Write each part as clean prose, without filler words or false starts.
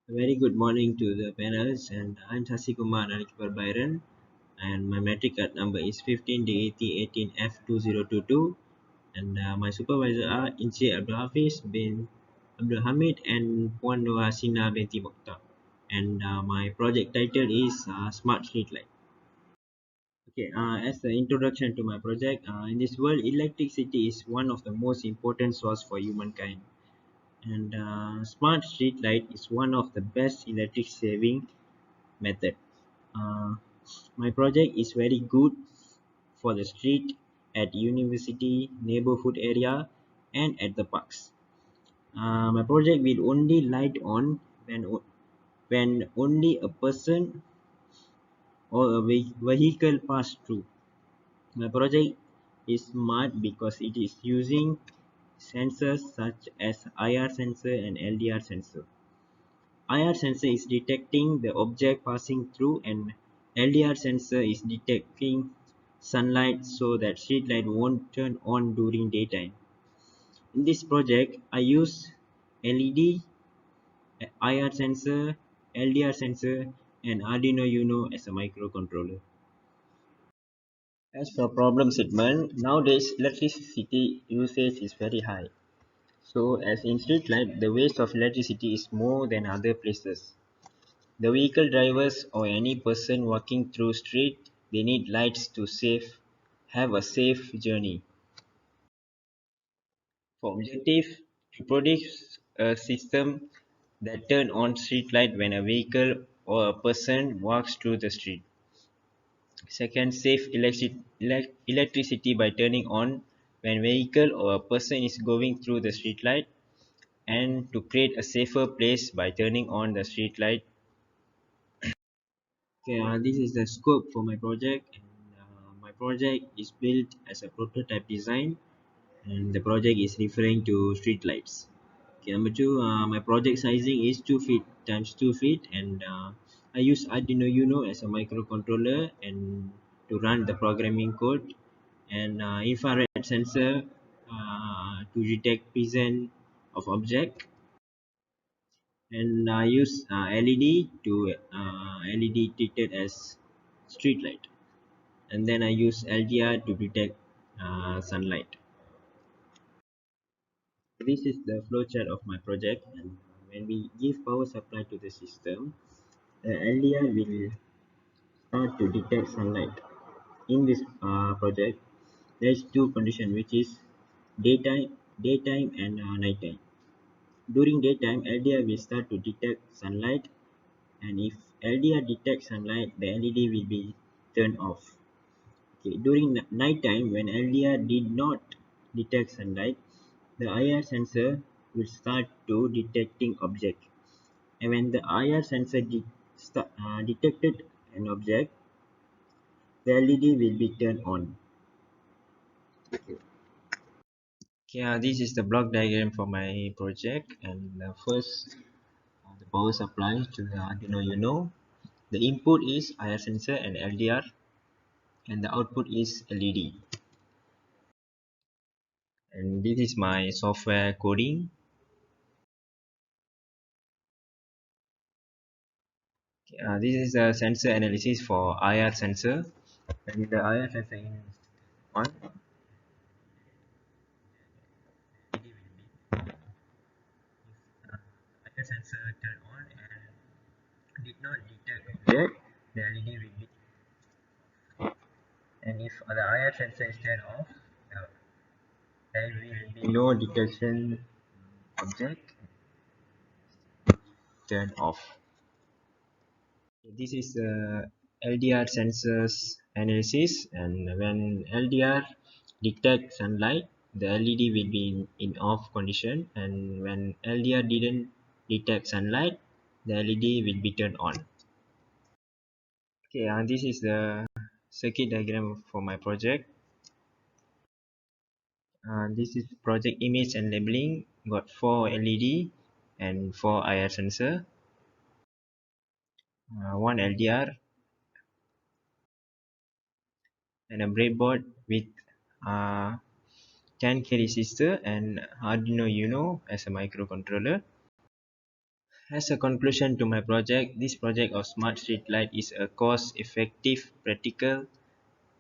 A very good morning to the panels, and I'm Sasikumar Nalikpur Byron, and my metric card number is 15D8018F2022, and my supervisor are Inche Abdul Hafiz bin Abdul Hamid and Puan Nur Hasina binti Mokhtar, and my project title is Smart Street Light. Okay, as the introduction to my project, in this world, electricity is one of the most important source for humankind. And smart street light is one of the best electric saving method. uh, my project is very good for the street, at university neighborhood area, and at the parks. My project will only light on when only a person or a vehicle pass through. My project is smart because it is using sensors such as IR sensor and LDR sensor. IR sensor is detecting the object passing through, and LDR sensor is detecting sunlight so that street light won't turn on during daytime. In this project, I use LED, IR sensor, LDR sensor, and Arduino Uno as a microcontroller. As for problem statement, nowadays electricity usage is very high. So as in street light, the waste of electricity is more than other places. The vehicle drivers or any person walking through street, they need lights to have a safe journey. For objective, to produce a system that turn on street light when a vehicle or a person walks through the street. Second, save electricity by turning on when vehicle or a person is going through the street light, and to create a safer place by turning on the street light. Okay, this is the scope for my project, and my project is built as a prototype design, and the project is referring to street lights. Okay, number two, my project sizing is 2 feet times 2 feet, and I use Arduino Uno as a microcontroller and to run the programming code, and infrared sensor to detect presence of object, and I use LED to LED treated as street light, and then I use LDR to detect sunlight. This is the flowchart of my project, and when we give power supply to the system, the LDR will start to detect sunlight. In this project, there is two conditions, which is daytime and nighttime. During daytime, LDR will start to detect sunlight, and if LDR detects sunlight, the LED will be turned off. Okay. During night time, when LDR did not detect sunlight, the IR sensor will start to detecting object. And when the IR sensor detected an object, the LED will be turned on. Okay, this is the block diagram for my project. And first, the power supply to the Arduino Uno. The input is IR sensor and LDR, and the output is LED. And this is my software coding. This is a sensor analysis for IR sensor. And the IR sensor in on, IR sensor turn on and did not detect object, the LED will be, and if the IR sensor is turned off, there will be no detection object, turn off. This is LDR sensors analysis, and when LDR detect sunlight, the LED will be in off condition, and when LDR didn't detect sunlight, the LED will be turned on. Okay, this is the circuit diagram for my project. This is project image and labeling. Got 4 LED and 4 IR sensor, 1 LDR, and a breadboard with uh, 10K resistor and Arduino Uno as a microcontroller. As a conclusion to my project, this project of smart street light is a cost-effective, practical,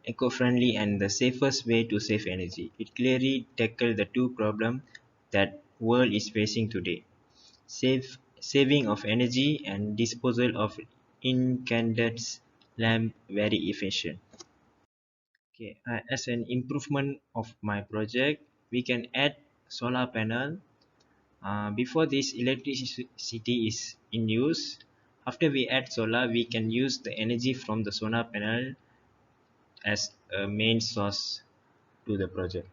eco-friendly, and the safest way to save energy. It clearly tackled the two problems that world is facing today: saving of energy and disposal of incandescent lamp very efficient. Okay, as an improvement of my project, we can add solar panel. Before this electricity is in use, after we add solar, we can use the energy from the solar panel as a main source to the project.